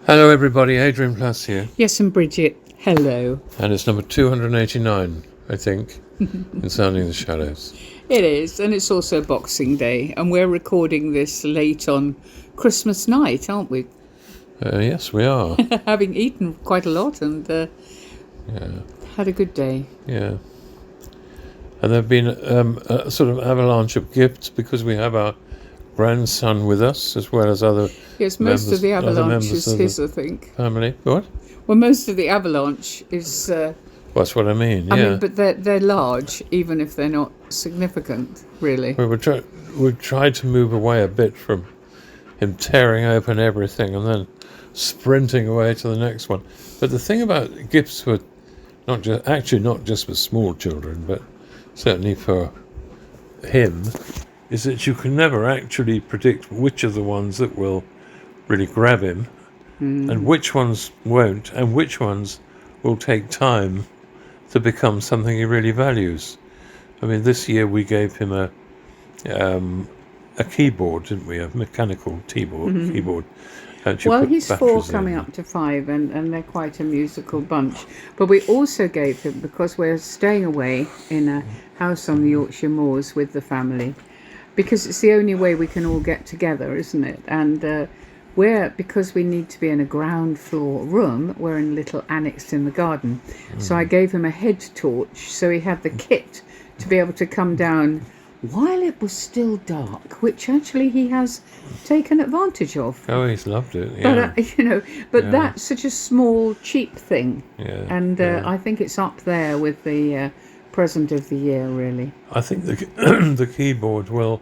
Hello everybody, Adrian Plass here, Yes, and Bridget, hello. and it's number 289, I think, in Sounding the Shadows. It is, and it's also Boxing Day, and we're recording this late on Christmas night, aren't we? Yes, we are. Having eaten quite a lot and Yeah, had a good day. yeah. And there have been a sort of avalanche of gifts because we have our grandson with us, as well as other Yes, most of the other avalanche members is of the his, I think. family. What? Well, most of the avalanche is, That's what I mean, yeah. I mean, but they're large, even if they're not significant, really. We've tried to move away a bit from him tearing open everything and then sprinting away to the next one. But the thing about gifts for not just for small children, but certainly for him, is that you can never actually predict which of the ones that will really grab him and which ones won't, and which ones will take time to become something he really values. I mean, this year we gave him a keyboard, didn't we? A mechanical keyboard. Well, he's 4 coming up to 5, and they're quite a musical bunch. But we also gave him, because we're staying away in a house on the Yorkshire Moors with the family, because it's the only way we can all get together, isn't it? And because we need to be in a ground floor room, we're in a little annex in the garden. So I gave him a head torch, so he had the kit to be able to come down while it was still dark, which actually he has taken advantage of. Oh, he's loved it. Yeah. But that's such a small, cheap thing. Yeah. And I think it's up there with the present of the year, really. I think the the keyboard will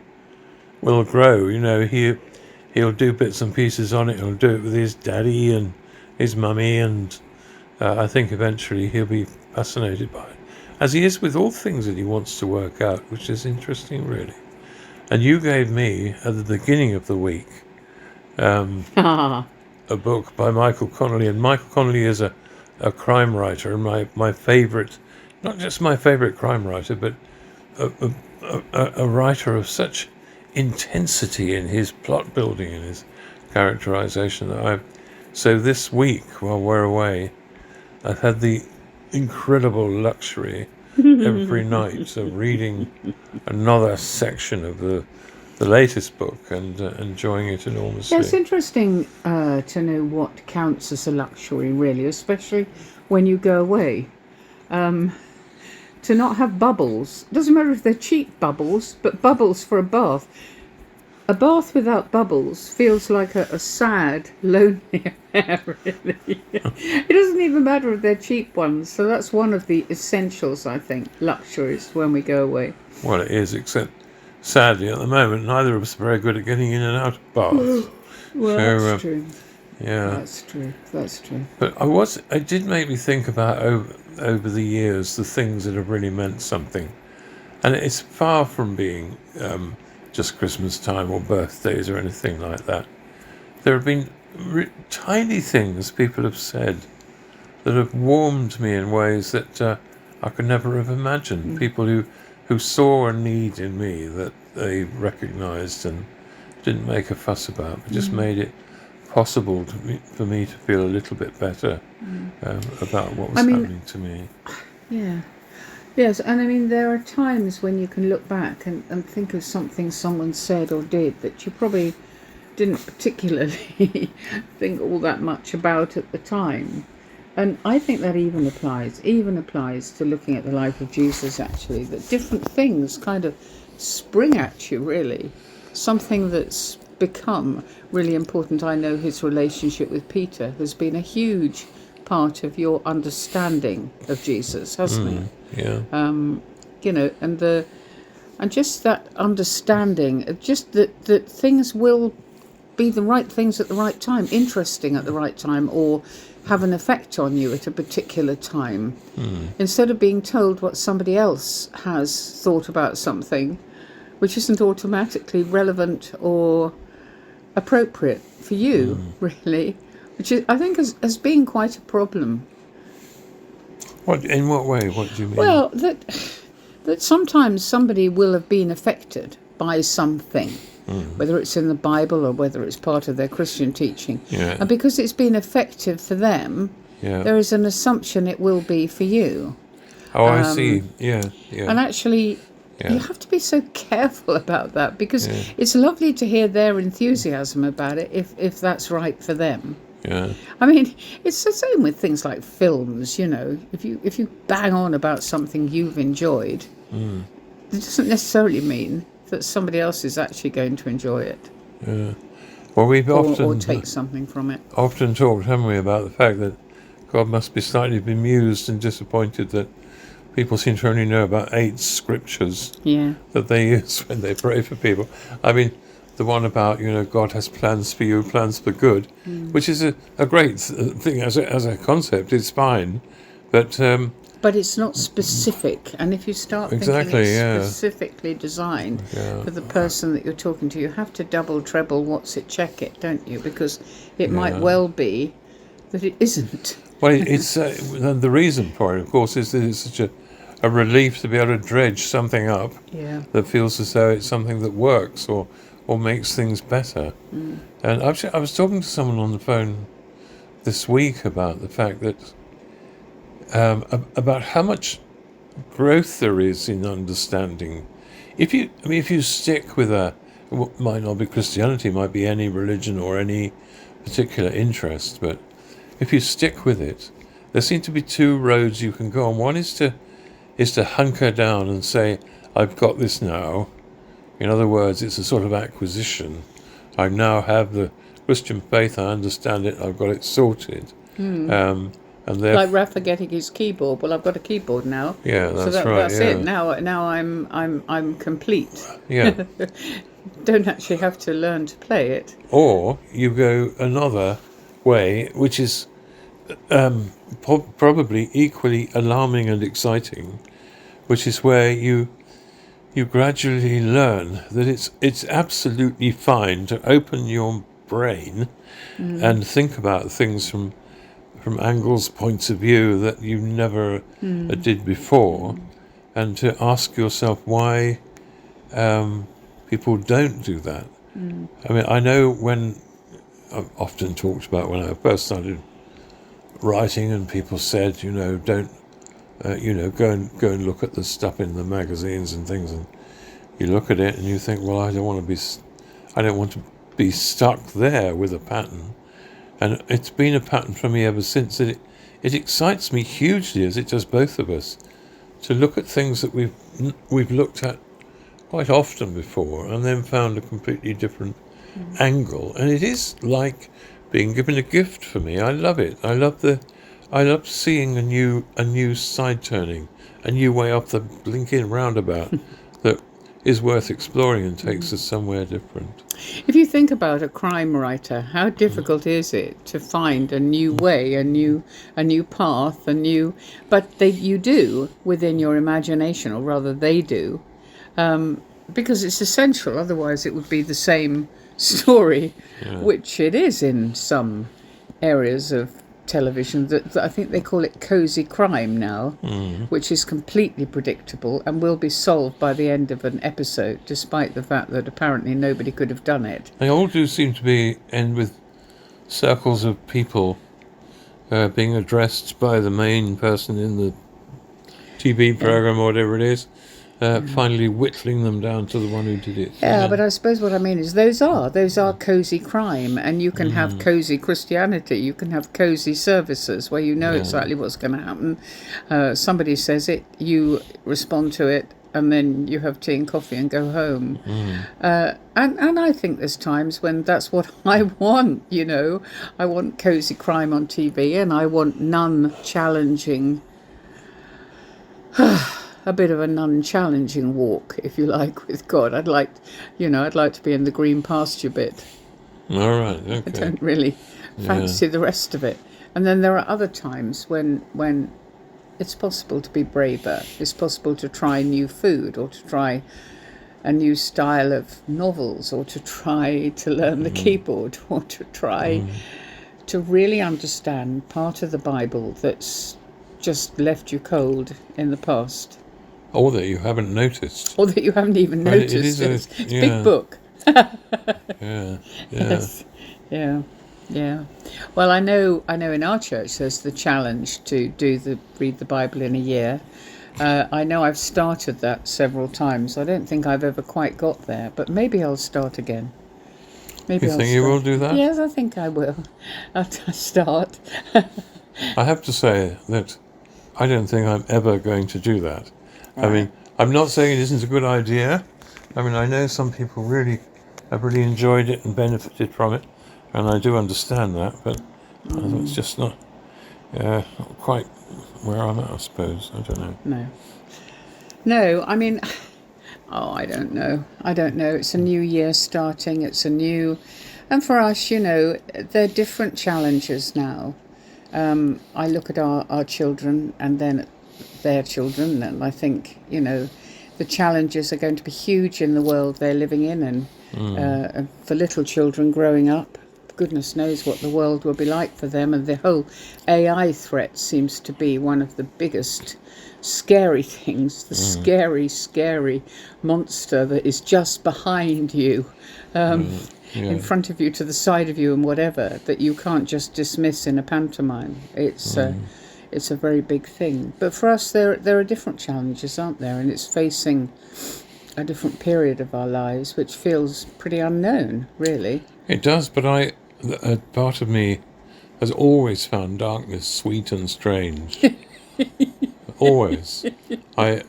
grow. You know, he'll do bits and pieces on it. He'll do it with his daddy and his mummy, and I think eventually he'll be fascinated by it, as he is with all things that he wants to work out, which is interesting, really. And you gave me, at the beginning of the week, a book by Michael Connolly. And Michael Connolly is a crime writer, and my favourite, not just my favourite crime writer, but a writer of such intensity in his plot building and his characterization so this week, while we're away, I've had the incredible luxury every night of reading another section of the latest book and enjoying it enormously. Yeah, it's interesting to know what counts as a luxury, really, especially when you go away. To not have bubbles. Doesn't matter if they're cheap bubbles, but bubbles for a bath. A bath without bubbles feels like a sad, lonely affair, really. It doesn't even matter if they're cheap ones. So that's one of the essentials, I think, luxuries when we go away. Well, it is, except sadly at the moment neither of us are very good at getting in and out of baths. Well, that's true. Yeah, That's true. but it did make me think about over the years the things that have really meant something, and it's far from being just Christmas time or birthdays or anything like that. There have been tiny things people have said that have warmed me in ways that I could never have imagined. People who saw a need in me that they recognised and didn't make a fuss about, but just made it possible for me to feel a little bit better about what was happening to me. Yeah. Yes, and I mean, there are times when you can look back and think of something someone said or did that you probably didn't particularly think all that much about at the time. And I think that even applies to looking at the life of Jesus, actually, that different things kind of spring at you, really. Something that's become really important. I know his relationship with Peter has been a huge part of your understanding of Jesus, hasn't it? Yeah. And just that understanding, just that things will be the right things at the right time, interesting at the right time, or have an effect on you at a particular time. Instead of being told what somebody else has thought about something, which isn't automatically relevant or appropriate for you, really, which is, I think has been quite a problem. In what way? What do you mean? Well, that sometimes somebody will have been affected by something, whether it's in the Bible or whether it's part of their Christian teaching. Yeah. And because it's been effective for them, Yeah. there is an assumption it will be for you. Oh, I see. Yeah. Yeah. And actually, Yeah. you have to be so careful about that, because Yeah. it's lovely to hear their enthusiasm about it if that's right for them. Yeah. I mean, it's the same with things like films, you know. If you bang on about something you've enjoyed, it doesn't necessarily mean that somebody else is actually going to enjoy it Yeah. Well, we've or take something from it. often talked, haven't we, about the fact that God must be slightly bemused and disappointed that people seem to only know about 8 scriptures Yeah. that they use when they pray for people. I mean, the one about, God has plans for you, plans for good, which is a great thing as a concept. It's fine, but But it's not specific, and if you start Exactly, thinking it's yeah. specifically designed Yeah. for the person that you're talking to, you have to double, treble, what's it, check it, don't you? Because it might well be that it isn't. well, it's the reason for it, of course, is that it's such a relief to be able to dredge something up Yeah. that feels as though it's something that works or makes things better. And I was talking to someone on the phone this week about the fact that about how much growth there is in understanding. If you stick with what might not be Christianity, might be any religion or any particular interest, but if you stick with it, there seem to be 2 roads you can go on. One is to hunker down and say, I've got this now. In other words, it's a sort of acquisition. I now have the Christian faith, I understand it, I've got it sorted. And therefore, Like Rafa getting his keyboard. Well, I've got a keyboard now. yeah, that's so right. that's yeah. it. Now I'm complete. Yeah. Don't actually have to learn to play it. Or you go another way, which is probably equally alarming and exciting, which is where you gradually learn that it's absolutely fine to open your brain and think about things from angles, points of view that you never did before, and to ask yourself why people don't do that. I mean, I know when I've often talked about when I first started writing, and people said, don't, go and look at the stuff in the magazines and things, and you look at it and you think, well, I don't want to be stuck there with a pattern. And it's been a pattern for me ever since. It excites me hugely, as it does both of us, to look at things that we've looked at quite often before and then found a completely different angle. And it is like being given a gift for me. I love it. I love seeing a new side turning, a new way up the blinking roundabout that is worth exploring and takes us somewhere different. If you think about a crime writer, how difficult is it to find a new way, a new path, but you do within your imagination, or rather they do, because it's essential. Otherwise, it would be the same story, which it is in some areas of television. That I think they call it cozy crime now, which is completely predictable and will be solved by the end of an episode, despite the fact that apparently nobody could have done it. They all do seem to end with circles of people being addressed by the main person in the TV program or whatever it is, finally whittling them down to the one who did it. Yeah, but I suppose what I mean is those are cozy crime, and you can have cozy Christianity, you can have cozy services where you know exactly what's going to happen. Somebody says it, you respond to it, and then you have tea and coffee and go home. And I think there's times when that's what I want, I want cozy crime on TV, and I want none challenging a bit of a non-challenging walk, if you like, with God. I'd like to be in the green pasture bit. All right, okay. I don't really fancy the rest of it. And then there are other times when it's possible to be braver. It's possible to try new food, or to try a new style of novels, or to try to learn the keyboard, or to try to really understand part of the Bible that's just left you cold in the past. Or that you haven't noticed. Or that you haven't even Right, noticed. it is It's a big book. Yeah, yeah. Yes. Yeah. Yeah. Well, I know in our church there's the challenge to read the Bible in a year. I know I've started that several times. I don't think I've ever quite got there, but maybe I'll start again. You Maybe I'll think you start. will do that? Yes, I think I will. I'll start. I have to say that I don't think I'm ever going to do that. I Right. mean, I'm not saying it isn't a good idea. I mean, I know some people really have really enjoyed it and benefited from it, and I do understand that, but it's just not quite where I'm at, I suppose. I don't know. No. No, I mean, oh, I don't know. I don't know. It's a new year starting. It's a new, and for us, there are different challenges now. I look at our children and then at their children, and I think, the challenges are going to be huge in the world they're living in, and for little children growing up, goodness knows what the world will be like for them. And the whole AI threat seems to be one of the biggest scary things, the scary monster that is just behind you, in front of you, to the side of you, and whatever, that you can't just dismiss in a pantomime. It's a very big thing. But for us, there are different challenges, aren't there? And it's facing a different period of our lives, which feels pretty unknown, really. It does, but a part of me has always found darkness sweet and strange. Always. I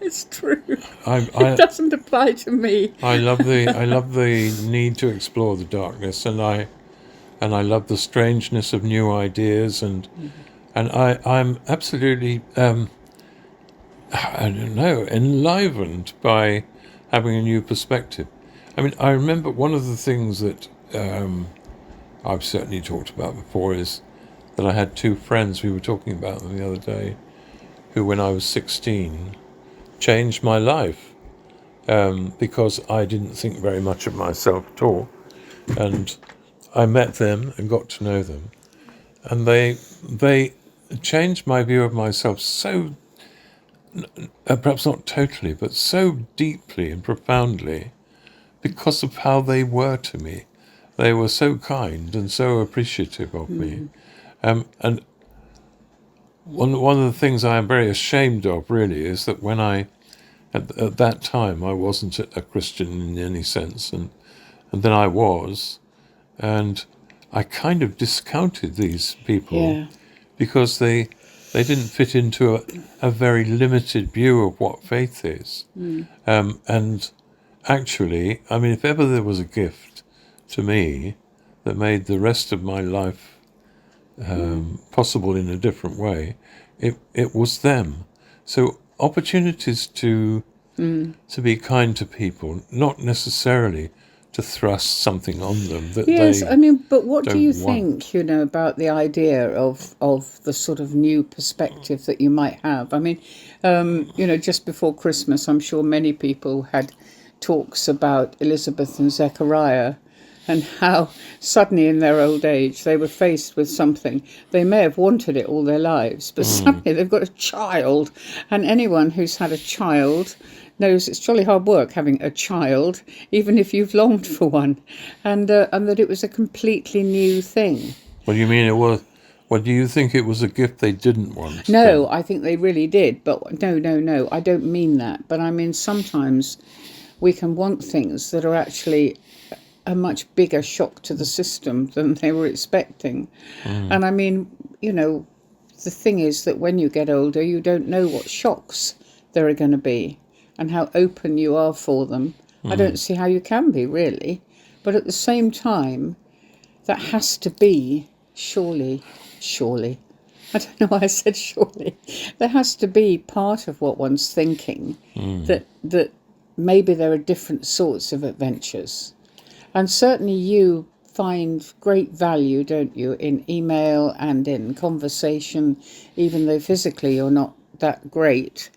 It's true. I It doesn't apply to me. I love the need to explore the darkness, and I love the strangeness of new ideas, and I'm absolutely I don't know, enlivened by having a new perspective. I mean, I remember one of the things that I've certainly talked about before is that I had two friends, we were talking about them the other day, who, when I was 16, changed my life, because I didn't think very much of myself at all. And I met them and got to know them. And they changed my view of myself so, perhaps not totally, but so deeply and profoundly, because of how they were to me. They were so kind and so appreciative of me. And one of the things I am very ashamed of, really, is that when at that time, I wasn't a Christian in any sense, and then I was, and I kind of discounted these people, Yeah. because they didn't fit into a very limited view of what faith is. And actually, I mean, if ever there was a gift to me that made the rest of my life possible in a different way, it was them. So opportunities to be kind to people, not necessarily to thrust something on them that Yes, they I mean, but what do don't you want. think, about the idea of the sort of new perspective that you might have? I mean, just before Christmas, I'm sure many people had talks about Elizabeth and Zechariah, and how suddenly in their old age they were faced with something. They may have wanted it all their lives, but suddenly they've got a child, and anyone who's had a child knows it's jolly hard work having a child, even if you've longed for one, and that it was a completely new thing. What do you mean it was? What do you think it was a gift they didn't want? No, I think they really did, but no, I don't mean that. But I mean, sometimes we can want things that are actually a much bigger shock to the system than they were expecting. And I mean, the thing is that when you get older, you don't know what shocks there are going to be and how open you are for them. I don't see how you can be, really. But at the same time, that has to be, surely, I don't know why I said surely, there has to be part of what one's thinking, that maybe there are different sorts of adventures. And certainly you find great value, don't you, in email and in conversation, even though physically you're not that great.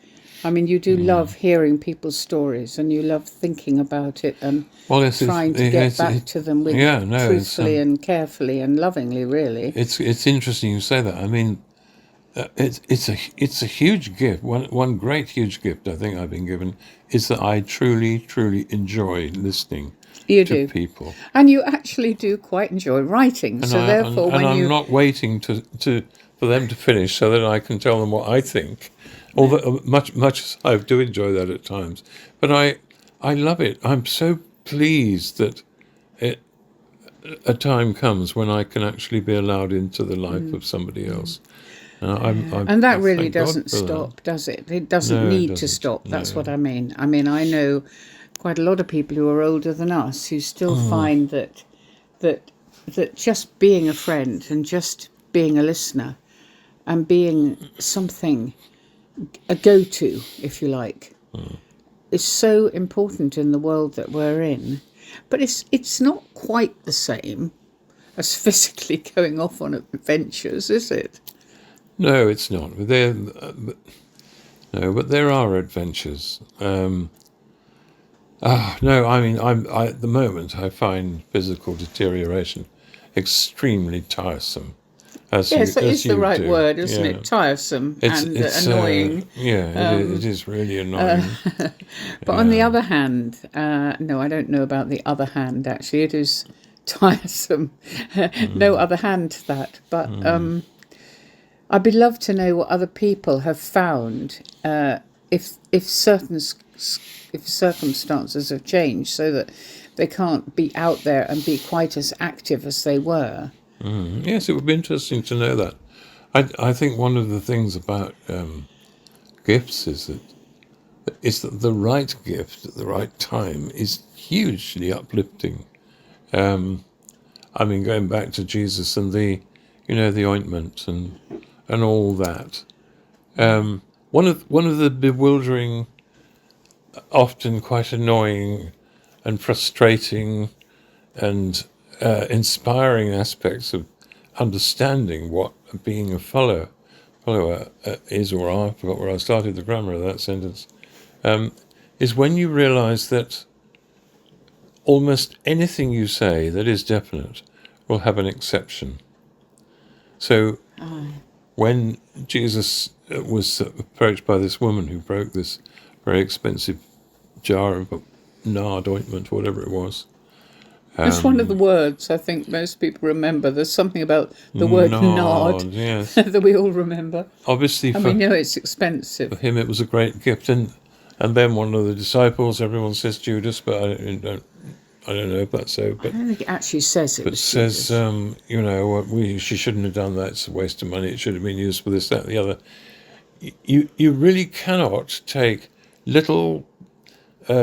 I mean, you do love hearing people's stories, and you love thinking about it and trying to get back to them with truthfully and carefully and lovingly, really. It's interesting you say that. I mean, it's a huge gift. One great huge gift I think I've been given is that I truly enjoy listening You to do. people, And you actually do quite enjoy writing. and So therefore, when I'm you... not waiting to for them to finish so that I can tell them what I think. Although much as I do enjoy that at times, but I love it. I'm so pleased that it, a time comes when I can actually be allowed into the life of somebody else. And I that really thank God doesn't for that. stop, does it? It doesn't No, it need to doesn't. stop. That's what No. I mean. I mean, I know quite a lot of people who are older than us who still find that that just being a friend and just being a listener and being something, a go-to, if you like, is so important in the world that we're in. But it's not quite the same as physically going off on adventures, is it? No, it's not. But there are adventures. No, I mean, at the moment I find physical deterioration extremely tiresome, Yes, that is as the you right do. word, isn't Yeah, it? Tiresome and it's annoying. it is really annoying. But on the other hand, no, I don't know about the other hand, actually. It is tiresome. No other hand to that. But I'd be loved to know what other people have found if if circumstances have changed so that they can't be out there and be quite as active as they were. Yes, it would be interesting to know that. I think one of the things about gifts is that the right gift at the right time is hugely uplifting. I mean, going back to Jesus and the ointment and all that. One of the bewildering, often quite annoying and frustrating and inspiring aspects of understanding what being a follower is, or I forgot where I started the grammar of that sentence, is when you realize that almost anything you say that is definite will have an exception. So when Jesus was approached by this woman who broke this very expensive jar of nard ointment, whatever it was, It's one of the words I think most people remember. There's something about the word nard nard, yes. that we all remember. Obviously, And we for know it's expensive. him, it was a great gift, and then one of the disciples, everyone says Judas, but I don't know if that's so, I but don't think it actually says it was says, Judas. she shouldn't have done that. It's a waste of money. It should have been used for this, that, and the other. You really cannot take little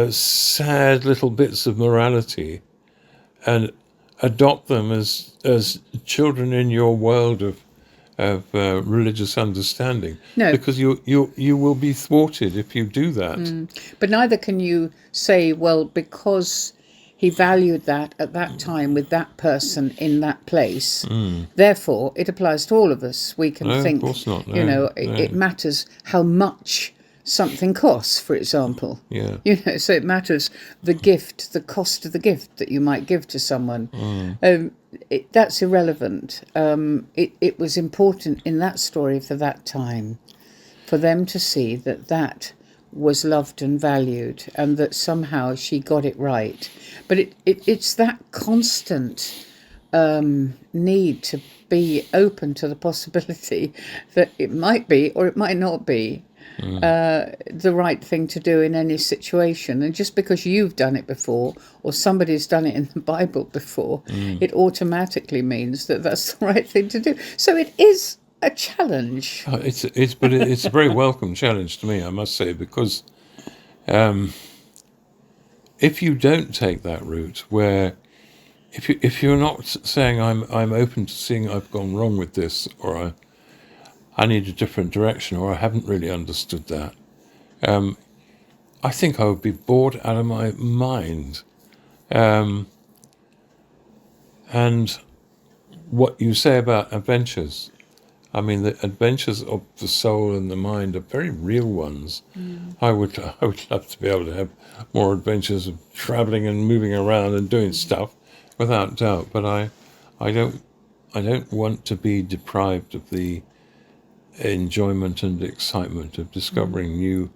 sad little bits of morality and adopt them as children in your world of religious understanding. No. Because you will be thwarted if you do that. But neither can you say, well, because he valued that at that time with that person in that place, therefore it applies to all of us. We can No, of think, course not. No, you know, no. it matters how much something costs, for example. Yeah. You know, so it matters the gift, the cost of the gift that you might give to someone. That's irrelevant. It was important in that story for that time for them to see that that was loved and valued and that somehow she got it right. But it's that constant need to be open to the possibility that it might be or it might not be the right thing to do in any situation. And just because you've done it before or somebody's done it in the Bible before, it automatically means that that's the right thing to do. So it is a challenge. It's a very welcome challenge to me, I must say, because if you don't take that route, where if you're not saying I'm open to seeing I've gone wrong with this, or I need a different direction, or I haven't really understood that, I think I would be bored out of my mind. And what you say about adventures, I mean, the adventures of the soul and the mind are very real ones. I would love to be able to have more adventures of traveling and moving around and doing stuff, without doubt. But I don't want to be deprived of the enjoyment and excitement of discovering new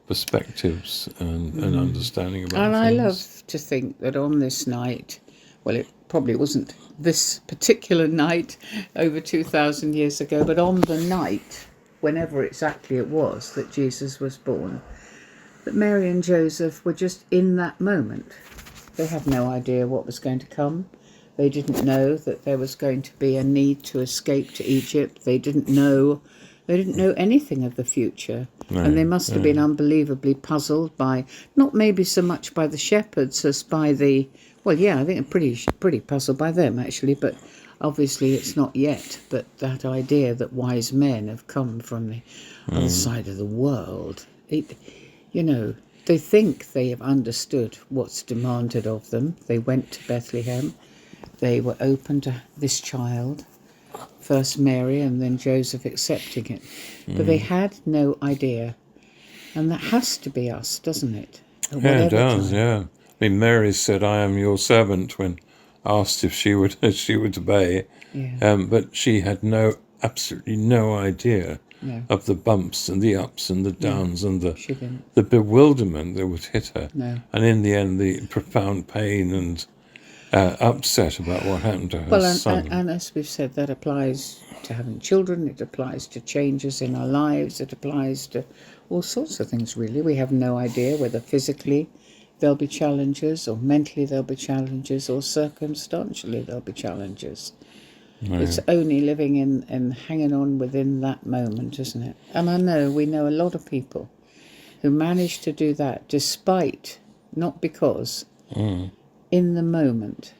perspectives and understanding about And things. I love to think that on this night, well, it probably wasn't this particular night over 2,000 years ago, but on the night, whenever exactly it was that Jesus was born, that Mary and Joseph were just in that moment. They had no idea what was going to come. They didn't know that there was going to be a need to escape to Egypt. They didn't know anything of the future. And they must have been unbelievably puzzled by, not maybe so much by the shepherds as by the, well, yeah, I think they're pretty puzzled by them actually, but obviously it's not yet. But that idea that wise men have come from the other side of the world, they think they have understood what's demanded of them. They went to Bethlehem. They were open to this child, first Mary and then Joseph accepting it. But they had no idea. And that has to be us, doesn't it? At Yeah, it whatever does, time. yeah. I mean, Mary said, "I am your servant," when asked if she would obey. Yeah. But she had absolutely no idea No, of the bumps and the ups and the downs and she didn't. the bewilderment that would hit her. No. And in the end, the profound pain and upset about what happened to her Well, son. and as we've said, that applies to having children, it applies to changes in our lives, it applies to all sorts of things, really. We have no idea whether physically there'll be challenges, or mentally there'll be challenges, or circumstantially there'll be challenges. It's only living in and hanging on within that moment, isn't it? And we know a lot of people who manage to do that despite, not because, in the moment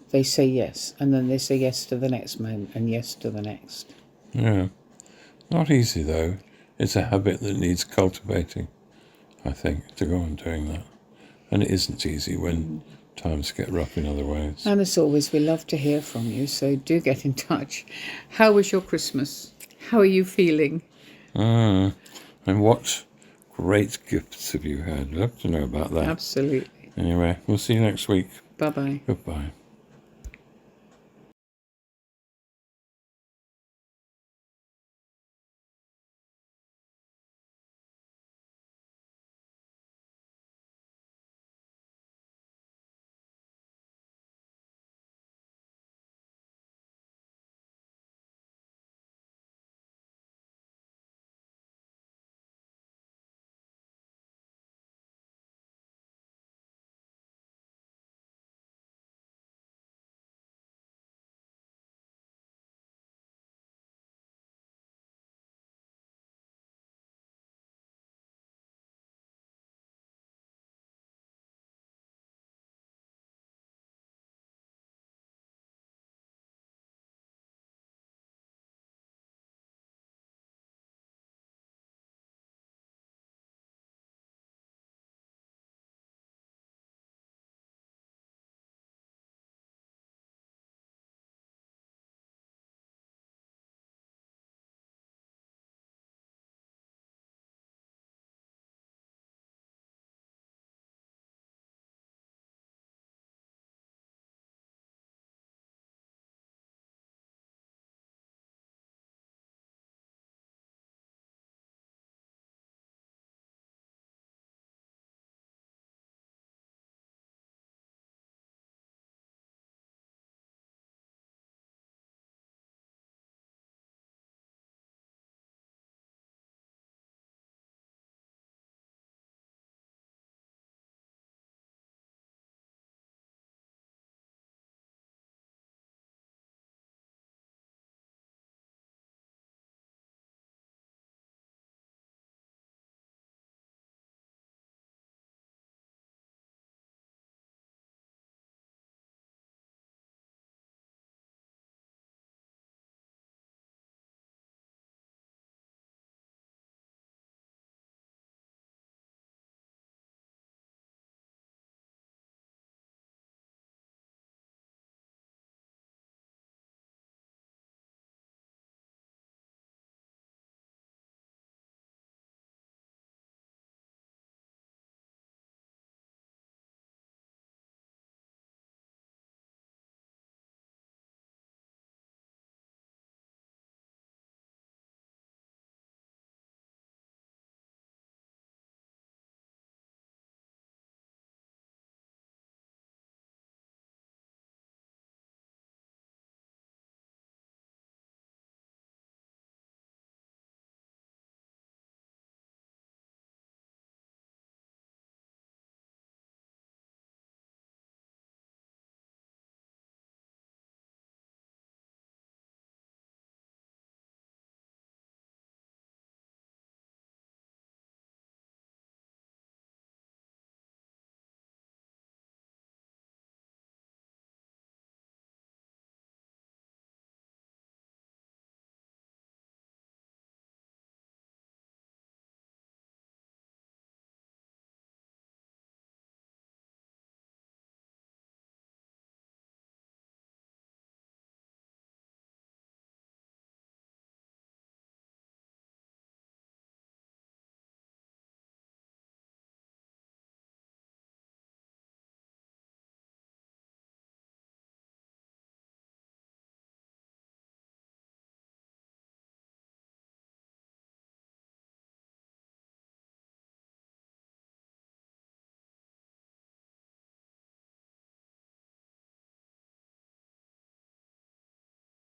they say yes, and then they say yes to the next moment and yes to the next. Yeah. Not easy, though. It's a habit that needs cultivating, I think, to go on doing that. And it isn't easy when times get rough in other ways. And as always, we love to hear from you, so do get in touch. How was your Christmas? How are you feeling? And what great gifts have you had? Love to know about that. Absolutely. Anyway, we'll see you next week. Bye-bye. Goodbye.